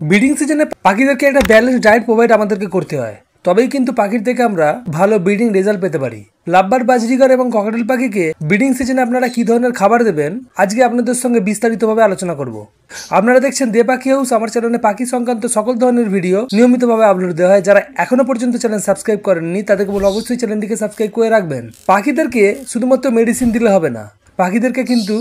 Breeding সিজনে পাখিদেরকে একটা ব্যালেন্স ডায়েট প্রোভাইড আমাদেরকে করতে হয়, তবেই কিন্তু পাখির থেকে আমরা ভালো ব্রিডিং রেজাল্ট পেতে পারি। লাভবার্ড, বাজরিগার এবং ককাটেল পাখিকে ব্রিডিং সিজনে আপনারা কি ধরনের খাবার দেবেন আজকে আপনাদের সঙ্গে বিস্তারিতভাবে আলোচনা করব। আপনারা দেখছেন দে পাখি হাউস। আমার চ্যানেলে পাখি সংক্রান্ত সকল ধরনের ভিডিও নিয়মিতভাবে আপলোড দেওয়া হয়। যারা এখনো পর্যন্ত চ্যানেল সাবস্ক্রাইব করেননি তাদেরকে বলে অবশ্যই চ্যানেলটিকে সাবস্ক্রাইব করে রাখবেন। পাখিদেরকে শুধুমাত্র মেডিসিন দিলে হবে না, পাখিদেরকে কিন্তু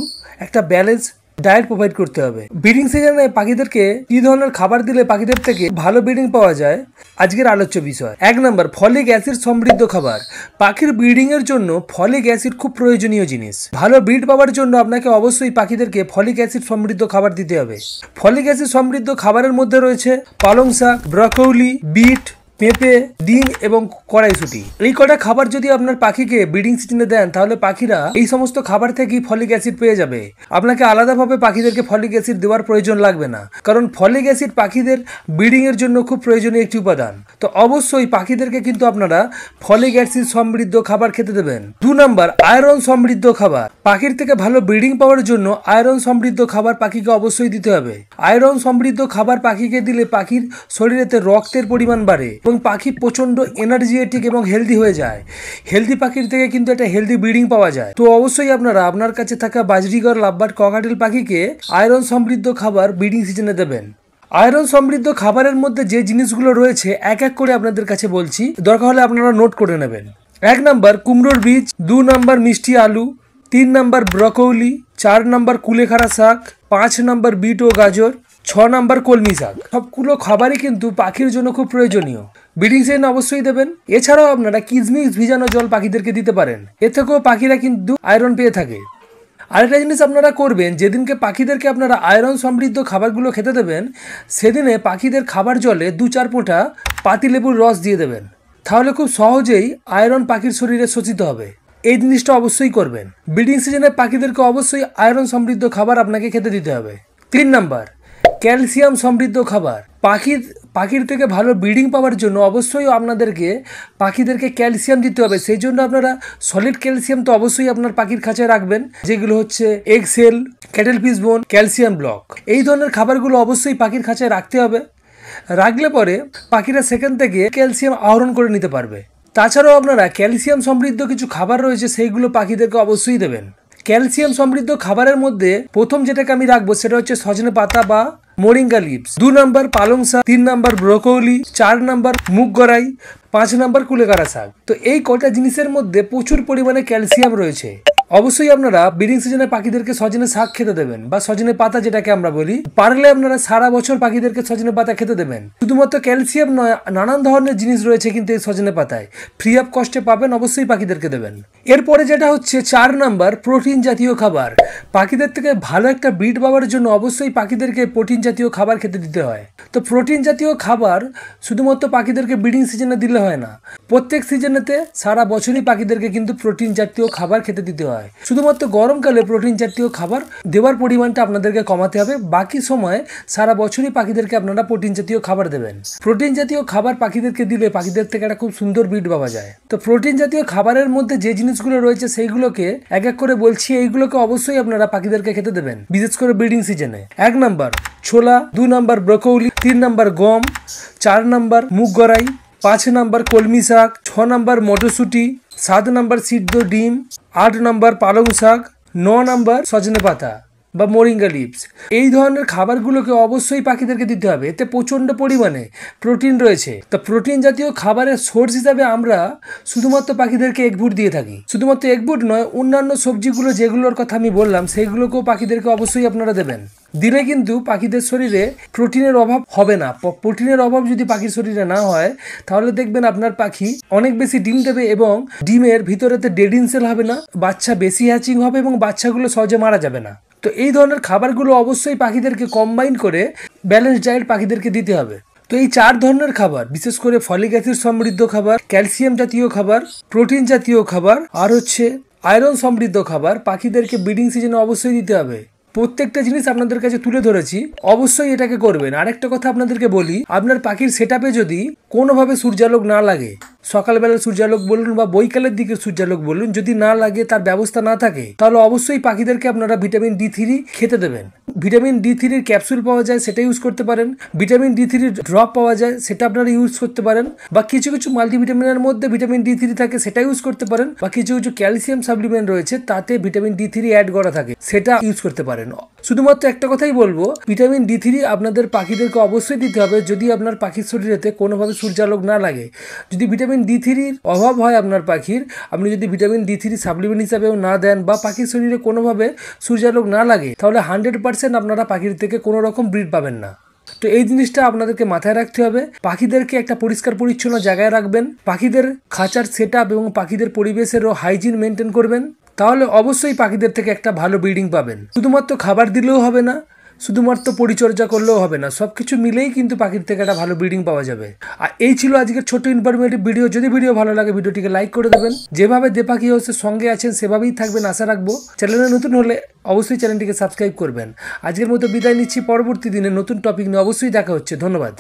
একটা ব্যালেন্স ডায়েট প্রোভাইড করতে হবে। ব্রিডিং সিজনে পাখিদেরকে কি ধরনের খাবার দিলে পাখিদের থেকে ভালো ব্রিডিং পাওয়া যায় আজকের আলোচ্য বিষয়। 1 নম্বর, ফলিক অ্যাসিড সমৃদ্ধ খাবার। পাখির ব্রিডিং এর জন্য ফলিক অ্যাসিড খুব প্রয়োজনীয় জিনিস। ভালো ব্রিড পাওয়ার জন্য আপনাকে অবশ্যই পাখিদেরকে ফলিক অ্যাসিড সমৃদ্ধ খাবার দিতে হবে। ফলিক অ্যাসিড সমৃদ্ধ খাবারের মধ্যে রয়েছে পালং শাক, ব্রকোলি, বিট, পেঁপে, ডিম এবং কড়াইশুঁটি। এই কটা খাবার যদি আপনার পাখিকে ব্রিডিং সিজনে দেন তাহলে পাখিরা এই সমস্ত খাবার থেকেই ফলিক অ্যাসিড পেয়ে যাবে। আপনাকে আলাদাভাবে পাখিদেরকে ফলিক অ্যাসিড দেওয়ার প্রয়োজন লাগবে না, কারণ ফলিক অ্যাসিড পাখিদের ব্রিডিং এর জন্য খুব প্রয়োজনীয় একটি উপাদান। তো অবশ্যই পাখিদেরকে কিন্তু আপনারা ফলিক অ্যাসিড সমৃদ্ধ খাবার খেতে দেবেন। 2 নম্বর, আয়রন সমৃদ্ধ খাবার। পাখির থেকে ভালো ব্রিডিং পাওয়ার জন্য আয়রন সমৃদ্ধ খাবার পাখিকে অবশ্যই দিতে হবে। আয়রন সমৃদ্ধ খাবার পাখিকে দিলে পাখির শরীরেতে রক্তের পরিমাণ বাড়ে এবং পাখি প্রচন্ড এনার্জেটিক এবং হেলদি হয়ে যায়। হেলদি পাখির থেকে কিন্তু একটা হেলদি ব্রিডিং পাওয়া যায়। তো অবশ্যই আপনারা আপনার কাছে থাকা বাজরিগর, লাভবার্ড, ককাটেল পাখিকে আয়রন সমৃদ্ধ খাবার ব্রিডিং সিজনে দেবেন। আয়রন সমৃদ্ধ খাবারের মধ্যে যে জিনিসগুলো রয়েছে এক এক করে আপনাদের কাছে বলছি, দরকার হলে আপনারা নোট করে নেবেন। 1 নম্বর, কুমড়োর বীজ। 2 নম্বর, মিষ্টি আলু। 3 নম্বর, ব্রকোলি। 4 নম্বর, কুলেখাড়া শাক। 5 নম্বর, বিট ও গাজর। 6 নম্বর, কলমি শাক। সবগুলো খাবারই কিন্তু পাখির জন্য খুব প্রয়োজনীয়। ব্রিডিং সিজনে অবশ্যই দেবেন। এছাড়াও আপনারা কিশমিশ ভিজানো জল পাখিদেরকে দিতে পারেন, এ থেকেও পাখিরা কিন্তু আয়রন পেয়ে থাকে। আরেকটা জিনিস আপনারা করবেন, যেদিনকে পাখিদেরকে আপনারা আয়রন সমৃদ্ধ খাবারগুলো খেতে দেবেন সেদিনে পাখিদের খাবার জলে 2-4 ফোঁটা পাতিলেবুর রস দিয়ে দেবেন, তাহলে খুব সহজেই আয়রন পাখির শরীরে শোষিত হবে। এই জিনিসটা অবশ্যই করবেন। ব্রিডিং সিজনে পাখিদেরকে অবশ্যই আয়রন সমৃদ্ধ খাবার আপনাকে খেতে দিতে হবে। 3 নম্বর, ক্যালসিয়াম সমৃদ্ধ খাবার। পাখির থেকে ভালো ব্রিডিং পাওয়ার জন্য অবশ্যই আপনাদেরকে পাখিদেরকে ক্যালসিয়াম দিতে হবে। সেই জন্য আপনারা সলিড ক্যালসিয়াম তো অবশ্যই আপনার পাখির খাঁচায় রাখবেন, যেগুলো হচ্ছে eggshell, cuttlefish bone, calcium block. এই ধরনের খাবারগুলো অবশ্যই পাখির খাঁচায় রাখতে হবে। রাখলে পরে পাখিরা সেখান থেকে ক্যালসিয়াম আহরণ করে নিতে পারবে। তাছাড়াও আপনারা ক্যালসিয়াম সমৃদ্ধ কিছু খাবার রয়েছে সেইগুলো পাখিদেরকে অবশ্যই দেবেন। ক্যালসিয়াম সমৃদ্ধ খাবারের মধ্যে প্রথম যেটাকে আমি রাখবো সেটা হচ্ছে সজনে পাতা বা মোরিঙ্গা লিভস। 2 নম্বর, পালং শাক। 3 নম্বর, ব্রোকোলি। 4 নম্বর, মুগ গড়াই। 5 নম্বর, কুলেখাড়া শাক। তো এই কটা জিনিসের মধ্যে প্রচুর পরিমাণে ক্যালসিয়াম রয়েছে। অবশ্যই আপনারা ব্রিডিং সিজনে পাখিদেরকে সজনে শাক খেতে দেবেন বা সজনে পাতা যেটাকে আমরা বলি। পারলে আপনারা সারা বছর পাখিদেরকে সজনে পাতা খেতে দেবেন। শুধুমাত্র ক্যালসিয়াম নয়, নানান ধরনের জিনিস রয়েছে কিন্তু এই সজনে পাতায়, ফ্রি অফ কস্টে পাবেন, অবশ্যই পাখিদেরকে দেবেন। এরপরে যেটা হচ্ছে 4 নম্বর, প্রোটিন জাতীয় খাবার। পাখিদের থেকে ভালো একটা ব্রিড পাওয়ার জন্য অবশ্যই পাখিদেরকে প্রোটিন জাতীয় খাবার খেতে দিতে হয়। তো প্রোটিন জাতীয় খাবার শুধুমাত্র পাখিদেরকে ব্রিডিং সিজনে দিলে হয় না, প্রত্যেক সিজনেতে সারা বছরই পাখিদেরকে কিন্তু প্রোটিন জাতীয় খাবার খেতে দিতে হয়। শুধুমাত্র গরমকালে প্রোটিন জাতীয় খাবার দেওয়ার পরিমাণটা আপনাদেরকে কমাতে হবে, বাকি সময় সারা বছরই পাখিদেরকে আপনারা প্রোটিন জাতীয় খাবার দেবেন। প্রোটিন জাতীয় খাবার পাখিদেরকে দিলে পাখিদের থেকে একটা খুব সুন্দর ব্রিড পাওয়া যায়। তো প্রোটিন জাতীয় খাবারের মধ্যে যে জিনিসগুলো রয়েছে সেইগুলোকে এক এক করে বলছি, এইগুলোকে অবশ্যই আপনারা পাখিদেরকে খেতে দেবেন, বিশেষ করে ব্রিডিং সিজনে। 1 নম্বর, ছোলা। 2 নম্বর, ব্রোকোলি। 3 নম্বর, গম। 4 নম্বর, মুগ গড়াই। 5 নম্বর, কলমি শাক। 6 নম্বর, মটরশুঁটি। 7 নম্বর, সিদ্ধ ডিম। 8 নম্বর, পালং শাক। 9 নম্বর, সজনে পাতা বা মোরিঙ্গা লিভস। এই ধরনের খাবারগুলোকে অবশ্যই পাখিদেরকে দিতে হবে, এতে প্রচন্ড পরিমাণে প্রোটিন রয়েছে। তো প্রোটিন জাতীয় খাবারের সোর্স হিসাবে আমরা শুধুমাত্র পাখিদেরকে এগফুড দিয়ে থাকি। শুধুমাত্র এগফুড নয়, অন্যান্য সবজিগুলো যেগুলোর কথা আমি বললাম সেইগুলোকেও পাখিদেরকে অবশ্যই আপনারা দেবেন। দিলে কিন্তু পাখিদের শরীরে প্রোটিনের অভাব হবে না। প্রোটিনের অভাব যদি পাখির শরীরে না হয় তাহলে দেখবেন আপনার পাখি অনেক বেশি ডিম দেবে এবং ডিমের ভিতরেতে ডেড সেল হবে না, বাচ্চা বেশি হ্যাচিং হবে এবং বাচ্চাগুলো সহজে মারা যাবে না। তো এই ধরনের খাবারগুলো অবশ্যই পাখিদেরকে কম্বাইন করে ব্যালেন্স ডায়েট পাখিদেরকে দিতে হবে। তো এই 4 ধরনের খাবার, বিশেষ করে ফলিক অ্যাসিড সমৃদ্ধ খাবার, ক্যালসিয়াম জাতীয় খাবার, প্রোটিন জাতীয় খাবার আর হচ্ছে আয়রন সমৃদ্ধ খাবার পাখিদেরকে ব্রিডিং সিজনে অবশ্যই দিতে হবে। প্রত্যেকটা জিনিস আপনাদের কাছে তুলে ধরেছি, অবশ্যই এটাকে করবেন। আরেকটা কথা আপনাদেরকে বলি, আপনার পাখির সেটআপে যদি কোনোভাবে সূর্যালোক না লাগে, সকালবেলা সূর্যালোক বলুন বা বৈকালের দিকে সূর্যালোক বলুন, যদি না লাগে, তার ব্যবস্থা না থাকে, তাহলে অবশ্যই পাখিদেরকে আপনারা ভিটামিন D3 খেতে দেবেন। ভিটামিন D3 ক্যাপসুল পাওয়া যায়, সেটা ইউজ করতে পারেন। ভিটামিন D3 ড্রপ পাওয়া যায়, সেটা আপনারা ইউজ করতে পারেন। বা কিছু কিছু মাল্টিভিটামিনের মধ্যে ভিটামিন D3 থাকে, সেটা ইউজ করতে পারেন। বা কিছু কিছু ক্যালসিয়াম সাপ্লিমেন্ট রয়েছে, তাতে ভিটামিন D3 অ্যাড করা থাকে, সেটা ইউজ করতে পারেন। শুধুমাত্র একটা কথাই বলবো, ভিটামিন D3 আপনাদের পাখিদেরকে অবশ্যই দিতে হবে যদি আপনার পাখির শরীরেতে কোনোভাবে সূর্যালোক না লাগে। যদি ভিটামিন D3 অভাব হয় আপনার পাখির, আপনি যদি ভিটামিন D3 সাপ্লিমেন্ট হিসাবেও না দেন বা পাখির শরীরে কোনোভাবে সূর্যালোক না লাগে, তাহলে 100% আপনারা পাখির থেকে কোনো রকম ব্রিড পাবেন না। তো এই জিনিসটা আপনাদেরকে মাথায় রাখতে হবে। পাখিদেরকে একটা পরিষ্কার পরিচ্ছন্ন জায়গায় রাখবেন, পাখিদের খাঁচার সেট আপ এবং পাখিদের পরিবেশেরও হাইজিন মেনটেন করবেন, তাহলে অবশ্যই পাখিদের থেকে একটা ভালো ব্রিডিং পাবেন। শুধুমাত্র খাবার দিলেও হবে না, শুধুমাত্র পরিচর্যা করলেও হবে না, সব কিছু মিলেই কিন্তু পাখির থেকে একটা ভালো ব্রিডিং পাওয়া যাবে। আর এই ছিল আজকের ছোট ইনফরমেটিভ ভিডিও। যদি ভিডিও ভালো লাগে, ভিডিওটিকে লাইক করে দেবেন। যেভাবে দেপাখি হাউসের সঙ্গে আছেন সেভাবেই থাকবেন আশা রাখবো। চ্যানেলে নতুন হলে অবশ্যই চ্যানেলটিকে সাবস্ক্রাইব করবেন। আজকের মতো বিদায় নিচ্ছি, পরবর্তী দিনে নতুন টপিক নিয়ে অবশ্যই দেখা হচ্ছে। ধন্যবাদ।